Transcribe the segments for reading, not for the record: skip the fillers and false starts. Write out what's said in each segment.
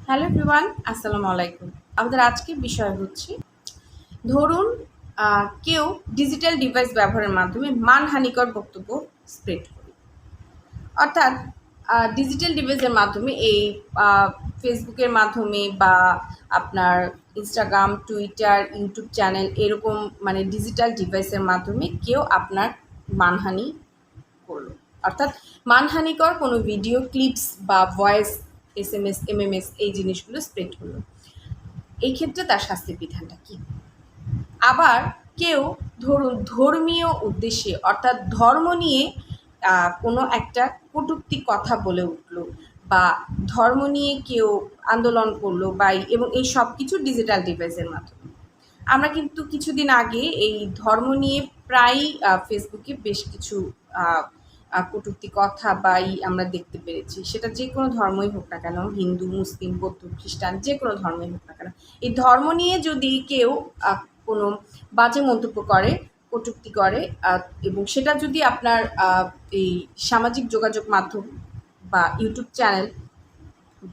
Hello everyone, আসসালামু আলাইকুম। আমাদের আজকের বিষয় হচ্ছে ধরুন কেউ ডিজিটাল ডিভাইস ব্যবহারের মাধ্যমে মানহানিকর বক্তব্য স্প্রেড করে। অর্থাৎ ডিজিটাল ডিভাইসের মাধ্যমে এই ফেসবুকের মাধ্যমে বা আপনার ইনস্টাগ্রাম, টুইটার, ইউটিউব চ্যানেল এরকম মানে ডিজিটাল ডিভাইসের মাধ্যমে কেউ আপনার মানহানি করলো। অর্থাৎ মানহানিকর কোনো ভিডিও ক্লিপস বা ভয়েস, SMS, MMS এই জিনিসগুলো স্প্রেড করলো। এই ক্ষেত্রে তার শাস্তির বিধানটা কী? আবার কেউ ধরুন ধর্মীয় উদ্দেশ্যে অর্থাৎ ধর্ম নিয়ে কোনো একটা কটূক্তি কথা বলে উঠল বা ধর্ম নিয়ে কেউ আন্দোলন করলো বা এবং এই সব কিছু ডিজিটাল ডিভাইসের মাধ্যমে। আমরা কিন্তু কিছুদিন আগে এই ধর্ম নিয়ে প্রায়ই ফেসবুকে বেশ কিছু কটূক্তি কথা বা আমরা দেখতে পেরেছি। সেটা যে কোনো ধর্মই হোক না কেন, হিন্দু, মুসলিম, বৌদ্ধ, খ্রিস্টান যে কোনো ধর্মই হোক না কেন, এই ধর্ম নিয়ে যদি কেউ কোনো বাজে মন্তব্য করে, কটূক্তি করে এবং সেটা যদি আপনার এই সামাজিক যোগাযোগ মাধ্যম বা ইউটিউব চ্যানেল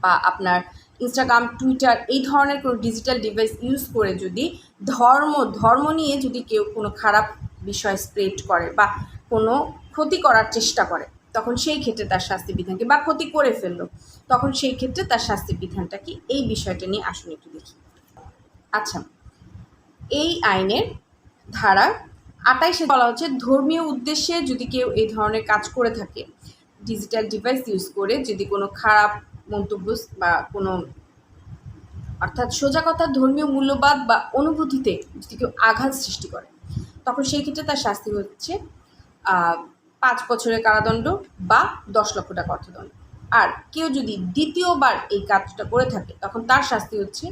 বা আপনার ইনস্টাগ্রাম, টুইটার এই ধরনের কোনো ডিজিটাল ডিভাইস ইউজ করে যদি ধর্ম নিয়ে যদি কেউ কোনো খারাপ বিষয় স্প্রেড করে বা কোনো ক্ষতি করার চেষ্টা করে, তখন সেই ক্ষেত্রে তার শাস্তি বিধানকে বা ক্ষতি করে ফেললো, তখন সেই ক্ষেত্রে তার শাস্তি বিধানটা কি, এই বিষয়টা নিয়ে আসুন একটু দেখি। আচ্ছা, এই আইনের ধারা ২৮-এ বলা হচ্ছে ধর্মীয় উদ্দেশ্যে যদি কেউ এই ধরনের কাজ করে থাকে, ডিজিটাল ডিভাইস ইউজ করে যদি কোনো খারাপ মন্তব্য বা কোনো অর্থাৎ সোজা কথা ধর্মীয় মূল্যবাদ বা অনুভূতিতে যদি কেউ আঘাত সৃষ্টি করে, তখন সেই ক্ষেত্রে তার শাস্তি হচ্ছে ৫ বছরের কারাদণ্ড বা ১০ লক্ষ টাকা অর্থদণ্ড। আর কেউ যদি দ্বিতীয়বার এই কাজটা করে থাকে, তখন তার শাস্তি হচ্ছে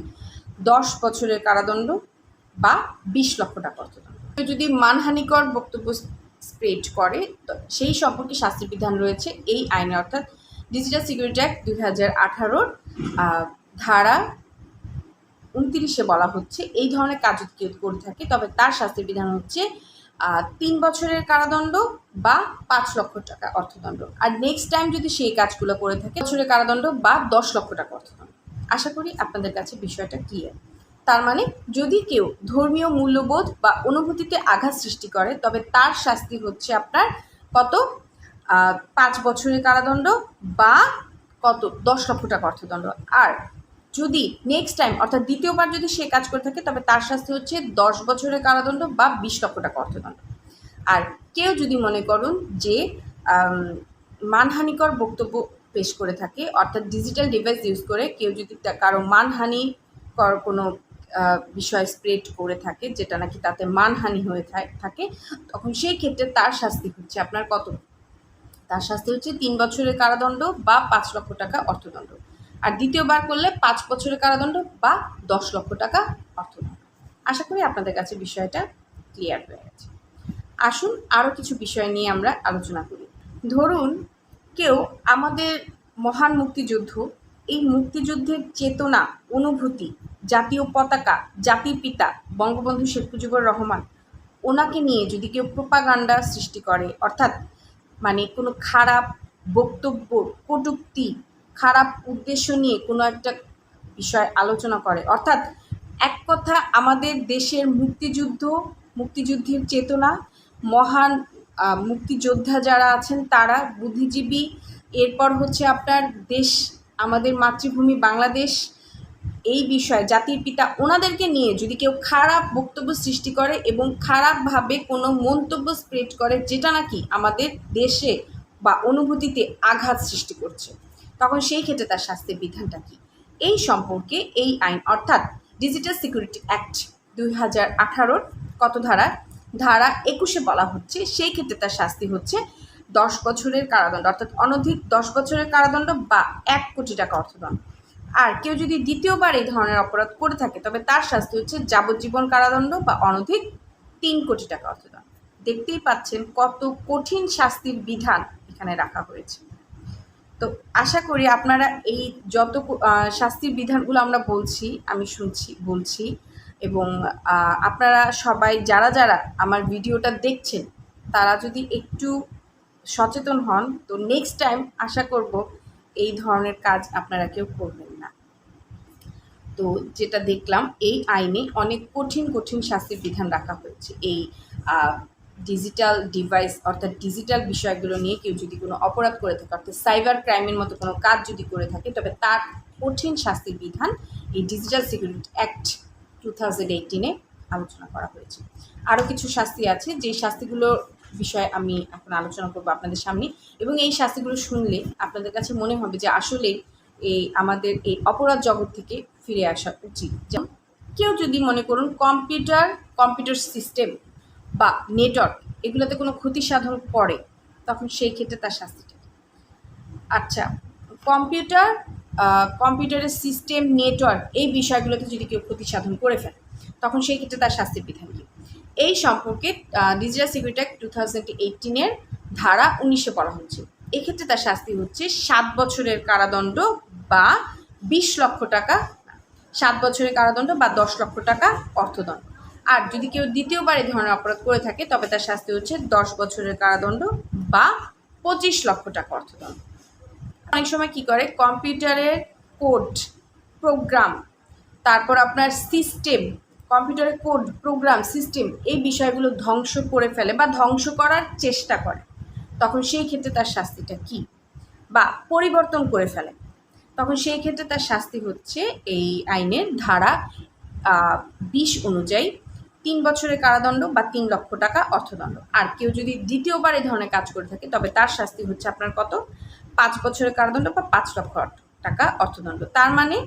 ১০ বছরের কারাদণ্ড বা ২০ লক্ষ টাকা অর্থদণ্ড। কেউ যদি মানহানিকর বক্তব্য স্প্রেড করে, তো সেই সম্পর্কে শাস্তির বিধান রয়েছে এই আইনে, অর্থাৎ ডিজিটাল সিকিউরিটি অ্যাক্ট ২০১৮ ধারা ২৯-এ বলা হচ্ছে এই ধরনের কাজ যদি কেউ করে থাকে, তবে তার শাস্তির বিধান হচ্ছে ৩ বছরের কারাদণ্ড বা ৫ লক্ষ টাকা অর্থদণ্ড। আর নেক্সট টাইম যদি সেই কাজগুলো করে থাকে, বছরের কারাদণ্ড বা ১০ লক্ষ টাকা অর্থদণ্ড। আশা করি আপনাদের কাছে বিষয়টা ক্লিয়ার। তার মানে যদি কেউ ধর্মীয় মূল্যবোধ বা অনুভূতিতে আঘাত সৃষ্টি করে, তবে তার শাস্তি হচ্ছে আপনার কত, ৫ বছরের কারাদণ্ড বা কত, ১০ লক্ষ টাকা অর্থদণ্ড। আর যদি নেক্সট টাইম অর্থাৎ দ্বিতীয়বার যদি সে কাজ করে থাকে, তবে তার শাস্তি হচ্ছে ১০ বছরের কারাদণ্ড বা ২০ লক্ষ টাকা অর্থদণ্ড। আর কেউ যদি মনে করুন যে মানহানিকর বক্তব্য পেশ করে থাকে, অর্থাৎ ডিজিটাল ডিভাইস ইউজ করে কেউ যদি কারো মানহানিকর কোনো বিষয় স্প্রেড করে থাকে যেটা নাকি তাতে মানহানি হয়ে থাকে, তখন সেই ক্ষেত্রে তার শাস্তি হচ্ছে আপনার কত, তার শাস্তি হচ্ছে ৩ বছরের কারাদণ্ড বা ৫ লক্ষ টাকা অর্থদণ্ড। আর দ্বিতীয়বার করলে ৫ বছরের কারাদণ্ড বা ১০ লক্ষ টাকা অর্থদণ্ড। আশা করি আপনাদের কাছে বিষয়টা ক্লিয়ার হয়ে গেছে। আসুন আরও কিছু বিষয় নিয়ে আমরা আলোচনা করি। ধরুন কেউ আমাদের মহান মুক্তিযুদ্ধ, এই মুক্তিযুদ্ধের চেতনা, অনুভূতি, জাতীয় পতাকা, জাতির পিতা বঙ্গবন্ধু শেখ মুজিবুর রহমান, ওনাকে নিয়ে যদি কেউ প্রোপাগান্ডা সৃষ্টি করে, অর্থাৎ মানে কোনো খারাপ বক্তব্য, কটূক্তি, খারাপ উদ্দেশ্য নিয়ে কোনো একটা বিষয় আলোচনা করে, অর্থাৎ এক কথা আমাদের দেশের মুক্তিযুদ্ধের চেতনা, মহান মুক্তিযোদ্ধা যারা আছেন তারা, বুদ্ধিজীবী, এরপর হচ্ছে আপনার দেশ, আমাদের মাতৃভূমি বাংলাদেশ, এই বিষয়ে জাতির পিতা ওনাদেরকে নিয়ে যদি কেউ খারাপ বক্তব্য সৃষ্টি করে এবং খারাপভাবে কোনো মন্তব্য স্প্রেড করে যেটা নাকি আমাদের দেশে বা অনুভূতিতে আঘাত সৃষ্টি করছে, তখন সেই ক্ষেত্রে তার শাস্তির বিধানটা কী, এই সম্পর্কে এই আইন অর্থাৎ ডিজিটাল সিকিউরিটি অ্যাক্ট ২০১৮ কত ধারা ২১-এ বলা হচ্ছে সেই ক্ষেত্রে তার শাস্তি হচ্ছে ১০ বছরের কারাদণ্ড, অর্থাৎ অনধিক ১০ বছরের কারাদণ্ড বা ১ কোটি টাকা অর্থদণ্ড। আর কেউ যদি দ্বিতীয়বার এই ধরনের অপরাধ করে থাকে, তবে তার শাস্তি হচ্ছে যাবজ্জীবন কারাদণ্ড বা অনধিক ৩ কোটি টাকা অর্থদণ্ড। দেখতেই পাচ্ছেন কত কঠিন শাস্তির বিধান এখানে রাখা হয়েছে। তো আশা করি আপনারা এই যত শাস্তির বিধানগুলো আমরা আমি বলছি এবং আপনারা সবাই যারা আমার ভিডিওটা দেখছেন, তারা যদি একটু সচেতন হন, তো নেক্সট টাইম আশা করব এই ধরনের কাজ আপনারা কেউ করবেন না। তো যেটা দেখলাম এই আইনে অনেক কঠিন কঠিন শাস্তির বিধান রাখা হয়েছে। এই ডিজিটাল ডিভাইস অর্থাৎ ডিজিটাল বিষয়গুলো নিয়ে কেউ যদি কোনো অপরাধ করে থাকে, অর্থাৎ সাইবার ক্রাইমের মতো কোনো কাজ যদি করে থাকে, তবে তার কঠিন শাস্তির বিধান এই ডিজিটাল সিকিউরিটি অ্যাক্ট 2018-এ আলোচনা করা হয়েছে। আরও কিছু শাস্তি আছে, যে শাস্তিগুলোর বিষয়ে আমি এখন আলোচনা করবো আপনাদের সামনে, এবং এই শাস্তিগুলো শুনলে আপনাদের কাছে মনে হবে যে আসলে এই আমাদের এই অপরাধ জগৎ থেকে ফিরে আসা উচিত। যেমন কেউ যদি মনে করুন কম্পিউটার সিস্টেম বা নেটওয়ার্ক এগুলোতে কোনো ক্ষতি সাধন করে, তখন সেই ক্ষেত্রে তার শাস্তিটা। আচ্ছা, কম্পিউটারের সিস্টেম, নেটওয়ার্ক এই বিষয়গুলোতে যদি কেউ ক্ষতি সাধন করে ফেলে, তখন সেই ক্ষেত্রে তার শাস্তির বিধান কী? এই সম্পর্কে ডিজিটাল সিকিউরিটি অ্যাক্ট 2018-এর ধারা 19-এ বলা হচ্ছে। এক্ষেত্রে তার শাস্তি হচ্ছে 7 বছরের কারাদণ্ড বা 20 লক্ষ টাকা, 7 বছরের কারাদণ্ড বা 10 লক্ষ টাকা অর্থদণ্ড। আর যদি কেউ দ্বিতীয়বার এই ধরনের অপরাধ করে থাকে, তবে তার শাস্তি হচ্ছে 10 বছরের কারাদণ্ড বা 25 লক্ষ টাকা অর্থদণ্ড। অনেক সময় কি করে, কম্পিউটারের কোড, প্রোগ্রাম, তারপর আপনার সিস্টেম, কম্পিউটারের কোড, প্রোগ্রাম, সিস্টেম এই বিষয়গুলো ধ্বংস করে ফেলে বা ধ্বংস করার চেষ্টা করে, তখন সেই ক্ষেত্রে তার শাস্তিটা কি? বা পরিবর্তন করে ফেলে, তখন সেই ক্ষেত্রে তার শাস্তি হচ্ছে এই আইনের ধারা 20 অনুযায়ী 3 বছরের কারাদণ্ড বা 3 লক্ষ টাকা অর্থদণ্ড। আর কেউ যদি দ্বিতীয়বার এই ধরনের কাজ করে থাকে, তবে তার শাস্তি হচ্ছে আপনার কত? 5 বছরের কারাদণ্ড বা 5 লক্ষ টাকা অর্থদণ্ড। তার মানে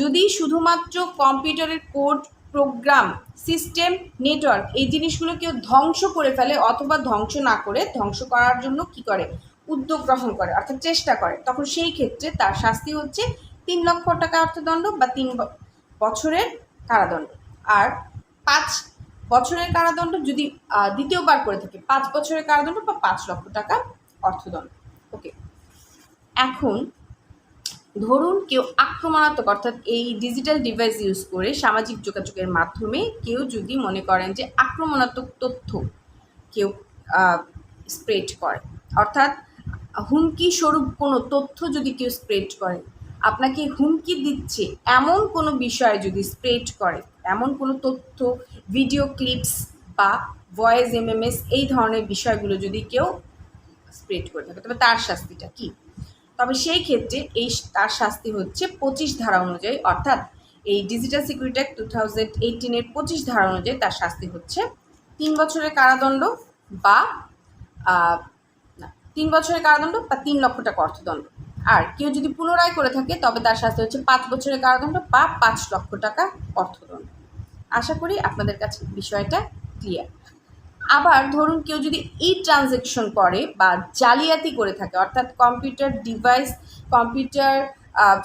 যদি শুধুমাত্র কম্পিউটারের কোড, প্রোগ্রাম, সিস্টেম, নেটওয়ার্ক এই জিনিসগুলো কেউ ধ্বংস করে ফেলে, অথবা ধ্বংস না করে ধ্বংস করার জন্য কি করে, উদ্যোগ গ্রহণ করে অর্থাৎ চেষ্টা করে, তখন সেই ক্ষেত্রে তার শাস্তি হচ্ছে 3 লক্ষ টাকা অর্থদণ্ড বা 3 বছরের কারাদণ্ড। আর 5 বছরের কারাদণ্ড যদি দ্বিতীয়বার করে থাকে, 5 বছরের কারাদণ্ড বা 5 লক্ষ টাকা অর্থদণ্ড। ওকে, এখন ধরুন কেউ আক্রমণাত্মক অর্থাৎ এই ডিজিটাল ডিভাইস ইউজ করে সামাজিক যোগাযোগের মাধ্যমে কেউ যদি মনে করেন যে আক্রমণাত্মক তথ্য কেউ স্প্রেড করে, অর্থাৎ হুমকি স্বরূপ কোনো তথ্য যদি কেউ স্প্রেড করে, আপনাকে হুমকি দিচ্ছে এমন কোনো বিষয় যদি স্প্রেড করে, এমন কোনো তথ্য, ভিডিও ক্লিপস বা ভয়েস এমএমএস এই ধরনের বিষয়গুলো যদি কেউ স্প্রেড করে থাকে, তবে তার শাস্তিটা কী? তবে সেই ক্ষেত্রে তার শাস্তি হচ্ছে 25 ধারা অনুযায়ী, অর্থাৎ এই ডিজিটাল সিকিউরিটি অ্যাক্ট 2018-এর 25 ধারা অনুযায়ী তার শাস্তি হচ্ছে 3 বছরের কারাদণ্ড বা 3 বছরের কারাদণ্ড বা 3 লক্ষ টাকা অর্থদণ্ড। আর কেউ যদি পুনরায় করে থাকে, তবে তার শাস্তি হচ্ছে 5 বছরের কারাদণ্ড বা 5 লক্ষ টাকা অর্থদণ্ড। আশা করি আপনাদের কাছে বিষয়টা ক্লিয়ার। আবার ধরুন কেউ যদি ট্রানজ্যাকশন করে বা জালিয়াতি করে থাকে, অর্থাৎ কম্পিউটার ডিভাইস, কম্পিউটার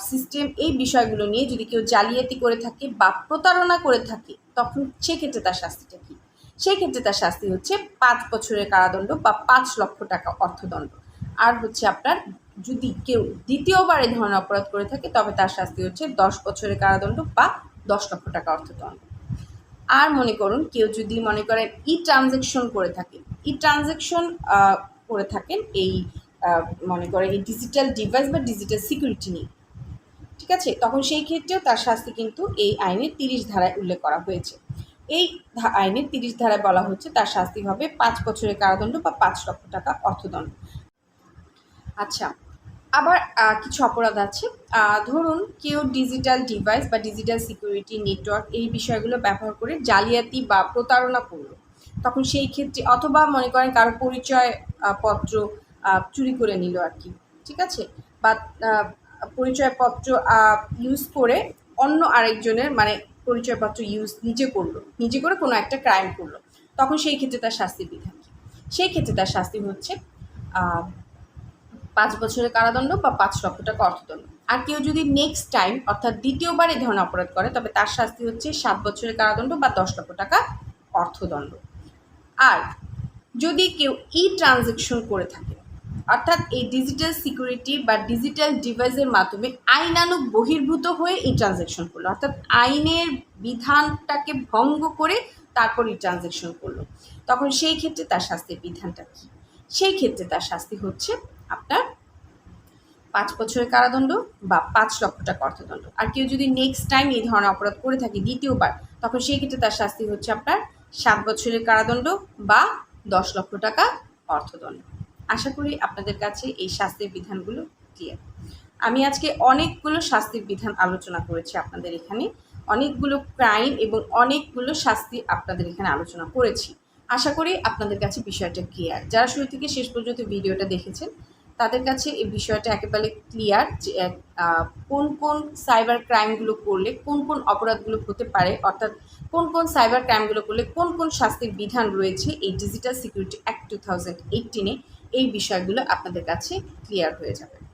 সিস্টেম এই বিষয়গুলো নিয়ে যদি কেউ জালিয়াতি করে থাকে বা প্রতারণা করে থাকে, তখন সেক্ষেত্রে তার শাস্তিটা কী? সেই ক্ষেত্রে তার শাস্তি হচ্ছে 5 বছরের কারাদণ্ড বা 5 লক্ষ টাকা অর্থদণ্ড। আর হচ্ছে আপনার যদি কেউ দ্বিতীয়বার এই ধরনের অপরাধ করে থাকে, তবে তার শাস্তি হচ্ছে 10 বছরের কারাদণ্ড বা 10 লক্ষ টাকা অর্থদণ্ড। আর মনে করুন কেউ যদি মনে করেন ট্রানজ্যাকশন করে থাকে, ট্রানজ্যাকশন করে থাকেন এই মনে করেন এই ডিজিটাল ডিভাইস বা ডিজিটাল সিকিউরিটি নিয়ে, ঠিক আছে, তখন সেই ক্ষেত্রেও তার শাস্তি কিন্তু এই আইনের 30 ধারায় উল্লেখ করা হয়েছে। এই আইনের 30 ধারায় বলা হচ্ছে তার শাস্তি হবে 5 বছরের কারাদণ্ড বা 5 লক্ষ টাকা অর্থদণ্ড। আচ্ছা, আবার কিছু অপরাধ আছে। ধরুন কেউ ডিজিটাল ডিভাইস বা ডিজিটাল সিকিউরিটি, নেটওয়ার্ক এই বিষয়গুলো ব্যবহার করে জালিয়াতি বা প্রতারণা করল, তখন সেই ক্ষেত্রে, অথবা মনে করেন কারো পরিচয় পত্র চুরি করে নিল আর কি, ঠিক আছে, বা পরিচয়পত্র ইউজ করে অন্য আরেকজনের মানে পরিচয়পত্র ইউজ নিজে করে কোনো একটা ক্রাইম করলো, তখন সেই ক্ষেত্রে তার শাস্তির বিধান কী? সেই ক্ষেত্রে তার শাস্তি হচ্ছে 5 বছরের কারাদণ্ড বা 5 লক্ষ টাকা অর্থদণ্ড। আর কেউ যদি নেক্সট টাইম অর্থাৎ দ্বিতীয়বার এই ধরনের অপরাধ করে, তবে তার শাস্তি হচ্ছে 7 বছরের কারাদণ্ড বা 10 লক্ষ টাকা অর্থদণ্ড। আর যদি কেউ ট্রানজ্যাকশন করে থাকে, অর্থাৎ এই ডিজিটাল সিকিউরিটি বা ডিজিটাল ডিভাইসের মাধ্যমে আইনানুগ বহির্ভূত হয়ে ট্রানজ্যাকশন করলো, অর্থাৎ আইনের বিধানটাকে ভঙ্গ করে তারপর ট্রানজ্যাকশন করলো, তখন সেই ক্ষেত্রে তার শাস্তির বিধানটা কী? সেই ক্ষেত্রে তার শাস্তি হচ্ছে আপনার 5 বছরের কারাদণ্ড বা 5 লক্ষ টাকা অর্থদণ্ড। আর কেউ যদি নেক্সট টাইম এই ধরনের অপরাধ করে থাকে দ্বিতীয়বার, তখন সেই ক্ষেত্রে তার শাস্তি হচ্ছে আপনার 7 বছরের কারাদণ্ড বা 10 লক্ষ টাকা অর্থদণ্ড। আশা করি আপনাদের কাছে এই শাস্তির বিধানগুলো ক্লিয়ার। আমি আজকে অনেকগুলো শাস্তির বিধান আলোচনা করেছি আপনাদের এখানে, অনেকগুলো ক্রাইম এবং অনেকগুলো শাস্তি আপনাদের এখানে আলোচনা করেছি। আশা করি আপনাদের কাছে বিষয়টা ক্লিয়ার। যারা শুরু থেকে শেষ পর্যন্ত ভিডিওটা দেখেছেন তাদের কাছে এই বিষয়টা একেবারে ক্লিয়ার যে কোন কোন সাইবার ক্রাইমগুলো করলে কোন কোন অপরাধগুলো হতে পারে, অর্থাৎ কোন কোন সাইবার ক্রাইমগুলো করলে কোন কোন শাস্তির বিধান রয়েছে এই ডিজিটাল সিকিউরিটি অ্যাক্ট 2018-এ, এই বিষয়গুলো আপনাদের কাছে ক্লিয়ার হয়ে যাবে।